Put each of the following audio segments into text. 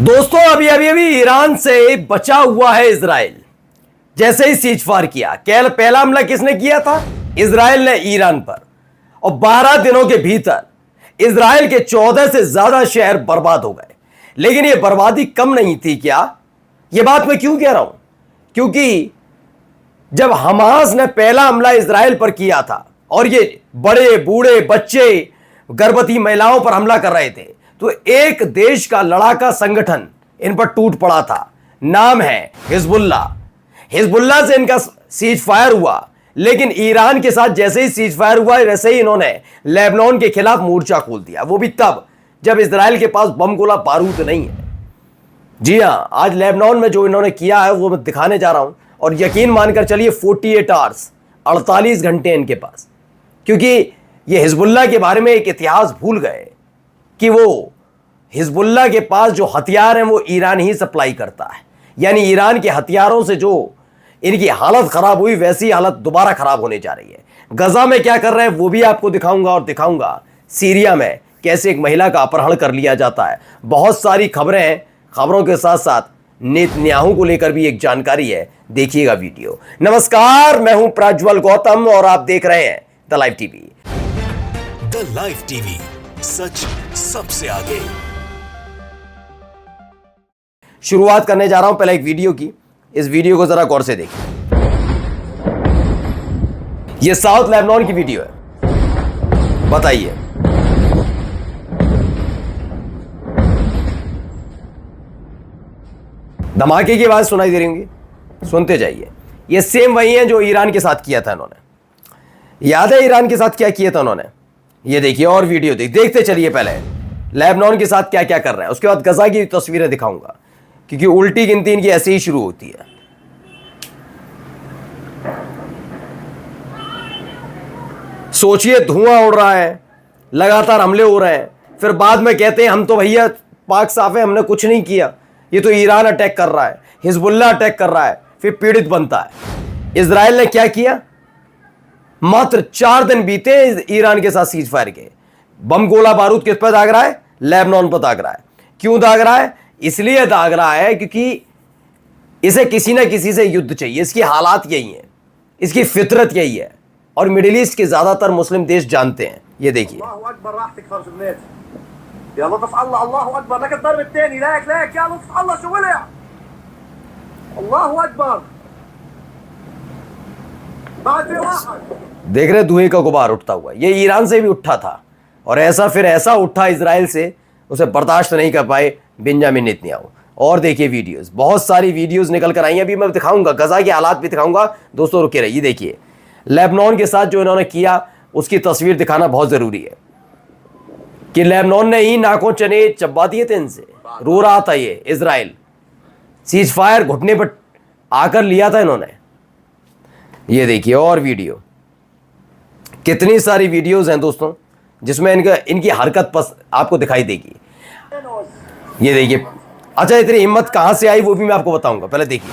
दोस्तों अभी ईरान से बचा हुआ है इजराइल। जैसे ही सीज फायर किया, पहला हमला किसने किया था? इजराइल ने ईरान पर। और 12 दिनों के भीतर इजराइल के 14 से ज्यादा शहर बर्बाद हो गए। लेकिन यह बर्बादी कम नहीं थी क्या? यह बात मैं क्यों कह रहा हूं? क्योंकि जब हमास ने पहला हमला इजराइल पर किया था और ये बड़े बूढ़े बच्चे गर्भवती महिलाओं पर हमला कर रहे थे, तो एक देश का लड़ाका संगठन इन पर टूट पड़ा था। नाम है हिजबुल्लाह। हिजबुल्लाह से इनका सीज फायर हुआ। लेकिन ईरान के साथ जैसे ही सीज फायर हुआ, वैसे ही इन्होंने लेबनान के खिलाफ मोर्चा खोल दिया। वो भी तब जब इजराइल के पास बम गोला बारूद नहीं है। जी हां, आज लेबनान में जो इन्होंने किया है वो मैं दिखाने जा रहा हूं। और यकीन मानकर चलिए 48 आवर्स, 48 घंटे इनके पास। क्योंकि ये हिजबुल्लाह के बारे में एक इतिहास भूल गए कि वो हिजबुल्लाह के पास जो हथियार हैं वो ईरान ही सप्लाई करता है। यानी ईरान के हथियारों से जो इनकी हालत खराब हुई, वैसी हालत दोबारा खराब होने जा रही है। गजा में क्या कर रहे हैं वो भी आपको दिखाऊंगा, और दिखाऊंगा सीरिया में कैसे एक महिला का अपहरण कर लिया जाता है। बहुत सारी खबरें हैं, खबरों के साथ साथ नेतन्याहू को लेकर भी एक जानकारी है। देखिएगा वीडियो। नमस्कार, मैं हूं प्रज्वल गौतम और आप देख रहे हैं the live TV. The live TV, सच सबसे आगे। शुरुआत करने जा रहा हूं पहले एक वीडियो की। इस वीडियो को जरा गौर से देखिए। यह साउथ लेबनान की वीडियो है। बताइए, धमाके की आवाज सुनाई दे रही होंगी, सुनते जाइए। ये सेम वही है जो ईरान के साथ किया था इन्होंने। याद है ईरान के साथ क्या किया था उन्होंने? ये देखिए और वीडियो देखते चलिए। पहले लेबनान के साथ क्या क्या कर रहे हैं, उसके बाद गजा की तस्वीरें दिखाऊंगा, क्योंकि उल्टी गिनती इनकी ऐसे ही शुरू होती है। सोचिए, धुआं उड़ रहा है, लगातार हमले हो रहे हैं, फिर बाद में कहते हैं हम तो भैया पाक साफ है, हमने कुछ नहीं किया, ये तो ईरान अटैक कर रहा है, हिजबुल्लाह अटैक कर रहा है, फिर पीड़ित बनता है। इजराइल ने क्या किया? मात्र 4 दिन बीते ईरान के साथ सीज फायर के, बम गोला बारूद किस पर दाग रहा है? लेबनान पर दाग रहा है। क्यों दाग रहा है? इसलिए दाग रहा है क्योंकि इसे किसी ना किसी से युद्ध चाहिए। इसकी हालात यही है, इसकी फितरत यही है, और मिडिल ईस्ट के ज्यादातर मुस्लिम देश जानते हैं। ये देखिए, देख रहे धुएं का गुबार उठता हुआ। ये ईरान से भी उठा था, और ऐसा उठा इजराइल से, उसे बर्दाश्त नहीं कर पाए बेंजामिन नेतन्याहू। और देखिए वीडियोस, बहुत सारी वीडियोस निकल कर आई हैं। अभी मैं दिखाऊंगा, गजा के हालात भी दिखाऊंगा। दोस्तों रुके रहिए। देखिए लेबनान के साथ जो इन्होंने किया उसकी तस्वीर दिखाना बहुत जरूरी है कि लेबनान ने ही नाकों चने चबा दिए थे इनसे। रो रहा था ये इजराइल, सीज फायर घुटने पर आकर लिया था इन्होंने। ये देखिए और वीडियो, कितनी सारी वीडियोस हैं दोस्तों जिसमें इनकी हरकत आपको दिखाई देगी। ये देखिए। अच्छा, इतनी हिम्मत कहां से आई वो भी मैं आपको बताऊंगा, पहले देखिए।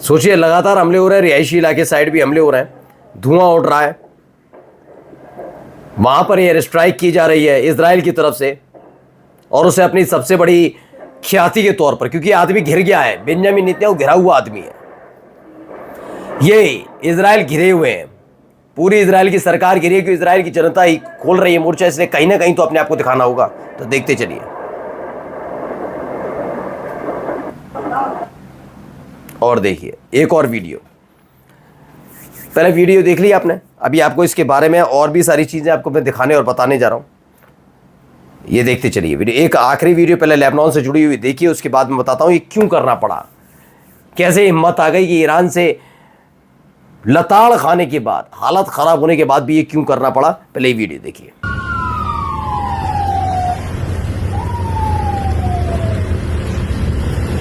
सोचिए, लगातार हमले हो रहे हैं, रिहायशी इलाके साइड भी हमले हो रहे हैं, धुआं उड़ रहा है, वहां पर एयर स्ट्राइक की जा रही है इजराइल की तरफ से, और उसे अपनी सबसे बड़ी ख्याति के तौर पर, क्योंकि आदमी घिर गया है। बेंजामिन नेतन्याहू घिरा हुआ आदमी है। ये इजराइल घिरे हुए हैं, पूरी इजराइल की सरकार घिरी है, क्योंकि इजराइल की जनता ही खोल रही है मोर्चा, इसलिए कहीं ना कहीं तो अपने आप को दिखाना होगा। तो देखते चलिए। और देखिए एक और वीडियो। पहले वीडियो देख ली आपने, अभी आपको इसके बारे में और भी सारी चीज़ें आपको मैं दिखाने और बताने जा रहा हूँ। ये देखते चलिए वीडियो, एक आखिरी वीडियो पहले लेबनान से जुड़ी हुई देखिए, उसके बाद मैं बताता हूँ ये क्यों करना पड़ा, कैसे हिम्मत आ गई कि ईरान से लताड़ खाने के बाद, हालत ख़राब होने के बाद भी ये क्यों करना पड़ा। पहले ये वीडियो देखिए।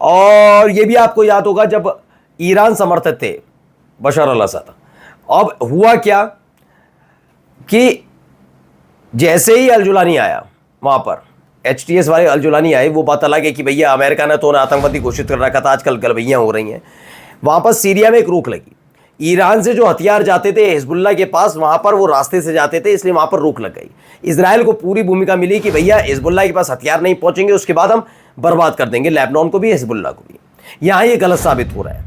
और ये भी आपको याद होगा जब ईरान समर्थक थे बशर अल असद। अब हुआ क्या कि जैसे ही अल-जुलानी आया वहाँ पर, HTS वाले अल-जुलानी आए, वो बात अलग है कि भैया अमेरिका ने तो उन्हें आतंकवादी घोषित कर रखा था, आजकल गलबैयाँ हो रही हैं। वहाँ पर सीरिया में एक रोक लगी, ईरान से जो हथियार जाते थे हिजबुल्लाह के पास, वहाँ पर वो रास्ते से जाते थे, इसलिए वहाँ पर रोक लग गई। इजराइल को पूरी भूमिका मिली कि भैया हिजबुल्लाह के पास हथियार नहीं पहुँचेंगे, उसके बाद हम बर्बाद कर देंगे लेबनान को भी, हिजबुल्लाह को भी। यहाँ ये गलत साबित हो रहा है।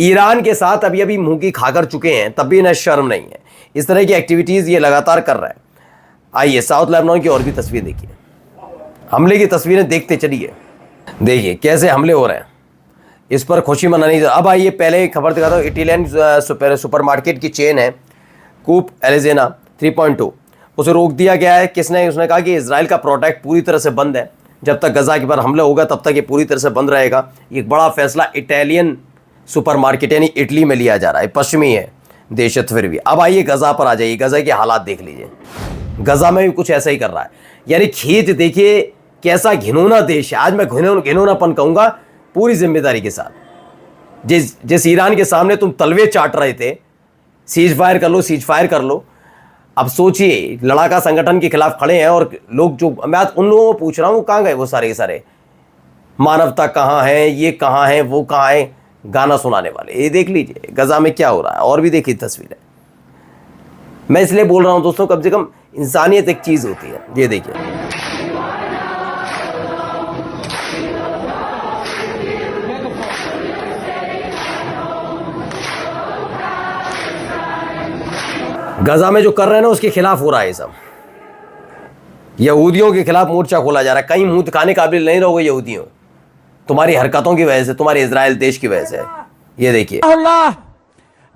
ईरान के साथ अभी अभी मुँह की खा कर चुके हैं, तब भी इन्हें शर्म नहीं है। इस तरह की एक्टिविटीज़ ये लगातार कर रहा है। आइए साउथ लेबनान की और भी तस्वीर देखिए, हमले की तस्वीरें देखते चलिए। देखिए कैसे हमले हो रहे हैं, इस पर खुशी मनानी। अब आइए पहले खबर दिखाता हूँ। इटालियन सुपरमार्केट की चेन है कूप एलिजेना 3.2, उसे रोक दिया गया है। किसने? उसने कहा कि इजराइल का प्रोटेक्ट पूरी तरह से बंद है, जब तक गजा के पर हमला होगा तब तक ये पूरी तरह से बंद रहेगा। एक बड़ा फैसला इटालियन सुपरमार्केट यानी इटली में लिया जा रहा है, पश्चिमी है देश फिर भी। अब आइए गजा पर आ जाइए, गजा के हालात देख लीजिए। गजा में भी कुछ ऐसा ही कर रहा है, यानी खेत देखिए कैसा घिनौना देश है। आज मैं घिनौनापन कहूँगा पूरी जिम्मेदारी के साथ। जिस ईरान के सामने तुम तलवे चाट रहे थे, सीज फायर कर लो, सीज फायर कर लो। अब सोचिए लड़ाका संगठन के खिलाफ खड़े हैं, और लोग जो, मैं आज उन लोगों को पूछ रहा हूँ कहाँ गए वो सारे के सारे, मानवता कहाँ है, ये कहाँ है, वो कहाँ है, गाना सुनाने वाले। ये देख लीजिए गजा में क्या हो रहा है, और भी देखिए तस्वीरें। मैं इसलिए बोल रहा हूँ दोस्तों, कम से कम इंसानियत एक चीज़ होती है। ये देखिए गजा में जो कर रहे हैं ना उसके खिलाफ हो रहा है ये सब। यहूदियों के खिलाफ मोर्चा खोला जा रहा है। कहीं मुंह दिखाने काबिल नहीं रहोगे यहूदियों, तुम्हारी हरकतों की वजह से, तुम्हारे इजराइल देश की वजह से। ये देखिए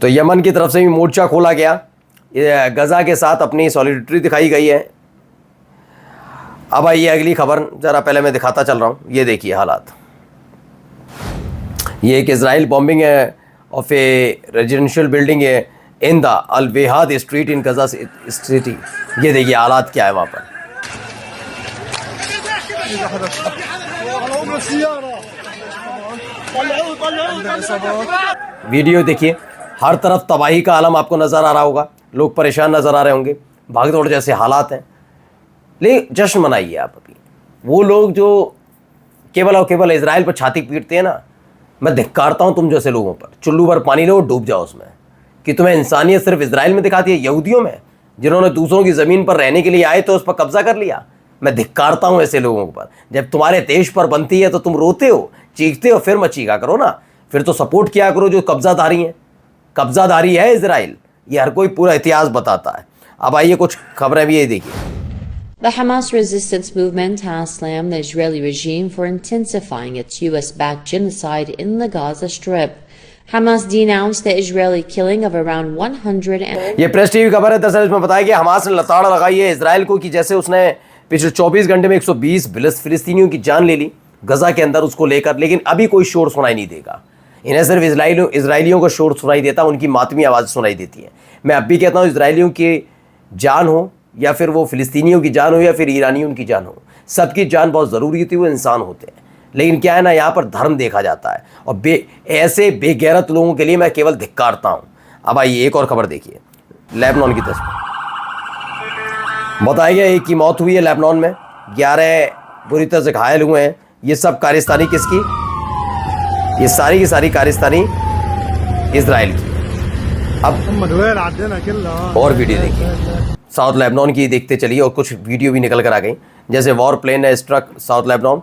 तो यमन की तरफ से भी मोर्चा खोला गया, गजा के साथ अपनी सॉलिडिटी दिखाई गई है। अब आइए अगली खबर, जरा पहले मैं दिखाता चल रहा हूँ। ये देखिए हालात, ये एक इजराइल बॉम्बिंग है ऑफ ए रेजिडेंशियल बिल्डिंग है in the Al Wehda street in Gaza City. ये देखिए हालात क्या है वहाँ पर। वीडियो देखिए, हर तरफ तबाही का आलम आपको नज़र आ रहा होगा, लोग परेशान नज़र आ रहे होंगे, भागदौड़ जैसे हालात हैं। लेकिन जश्न मनाइए आप। अभी वो लोग जो केवल और केवल इजराइल पर छाती पीटते हैं ना, मैं धिक्कारता हूँ तुम जैसे लोगों पर। चुल्लू भर पानी लो, डूब जाओ उसमें। कि तुम्हें इंसानियत सिर्फ इजराइल में दिखाती है, यहूदियों में, जिन्होंने दूसरों की ज़मीन पर रहने के लिए आए तो उस पर कब्जा कर लिया। मैं धिक्कारता हूँ ऐसे लोगों पर। जब तुम्हारे देश पर बनती है तो तुम रोते हो, चीखते हो, फिर मत चीखा करो ना, फिर तो सपोर्ट किया करो जो कब्जाधारी हैं। कब्जाधारी है इजराइल, ये हर कोई पूरा इतिहास बताता है। अब आइए कुछ खबरें भी ये देखिए। The Hamas resistance movement has slammed the Israeli regime for intensifying its US-backed genocide in the Gaza Strip. Hamas denounced the Israeli killing of around 100 ये प्रेस टीवी खबर है। दरअसल इसमें बताया कि हमास ने लताड़ लगाई है इजराइल को कि जैसे उसने पिछले 24 घंटे में 120 फिलिस्तीनियों की जान ले ली गजा के अंदर उसको लेकर, लेकिन अभी कोई शोर सुनाई नहीं देगा। इन्हें सिर्फ इजराइलियों को शोर सुनाई देता, उनकी मातमी आवाज़ सुनाई देती है। मैं अब भी कहता हूँ इजराइलियों की जान हो या फिर वो फिलिस्तीनियों की जान हो या फिर ईरानियों की जान हो, सबकी जान बहुत ज़रूरी होती है, वो इंसान होते हैं। लेकिन क्या है ना, यहाँ पर धर्म देखा जाता है, और ऐसे बेगैरत लोगों के लिए मैं केवल धिक्कारता हूँ। अब आइए एक और खबर देखिए, लेबनान की तस्वीर। बताया गया एक की मौत हुई है लेबनान में, 11 बुरी तरह से घायल हुए हैं। ये सब कारस्तानी किसकी? ये सारी की सारी कारस्तानी इजराइल की। अब और वीडियो देखिए, साउथ लेबनान की देखते चलिए और कुछ वीडियो भी निकल कर आ गई, जैसे वॉर प्लेन है स्ट्रक साउथ लेबनान,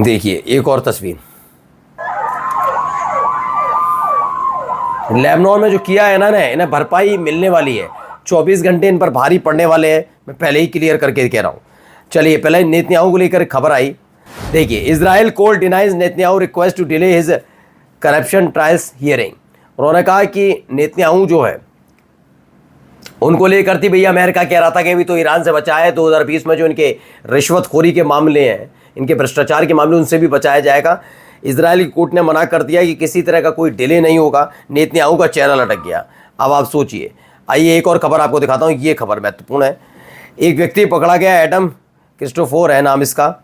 देखिए एक और तस्वीर, लेबनान में जो किया है ना इन्हें भरपाई मिलने वाली है, 24 घंटे इन पर भारी पड़ने वाले हैं, मैं पहले ही क्लियर करके कह रहा हूँ। चलिए पहले नेतन्याहू को लेकर खबर आई, देखिए Israel court denies Netanyahu request to delay his corruption trials hearing. उन्होंने कहा कि नेतन्याहू जो है उनको लेकर थी भैया, अमेरिका कह रहा था कि अभी तो ईरान से बचा है, 2020 में जो इनके रिश्वतखोरी के मामले हैं, इनके भ्रष्टाचार के मामले, उनसे भी बचाया जाएगा। इजरायली कोर्ट ने मना कर दिया कि किसी तरह का कोई डिले नहीं होगा, नेतन्याहू का चैनल अटक गया। अब आप सोचिए, आइए एक और खबर आपको दिखाता हूँ, ये खबर महत्वपूर्ण है। एक व्यक्ति पकड़ा गया, एडम क्रिस्टोफर है नाम इसका,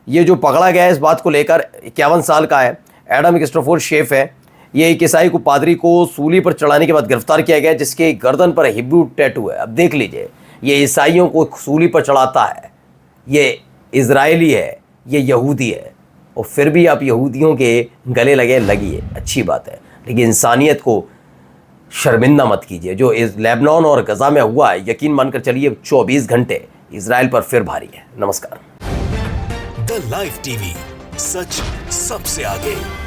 ये जो पकड़ा गया है इस बात को लेकर 51 साल का है, एडम क्रिस्टोफर शेफ है। ये एक ईसाई को पादरी को सूली पर चढ़ाने के बाद गिरफ्तार किया गया, जिसके गर्दन पर हिब्रू टैटू है। अब देख लीजिए, ये ईसाइयों को सूली पर चढ़ाता है, ये इजरायली है, ये यहूदी है, और फिर भी आप यहूदियों के गले लगी है, अच्छी बात है, लेकिन इंसानियत को शर्मिंदा मत कीजिए। जो इस लेबनान और गजा में हुआ है, यकीन मानकर चलिए 24 घंटे इजराइल पर फिर भारी है। नमस्कार। द लाइव टीवी, सच सबसे आगे।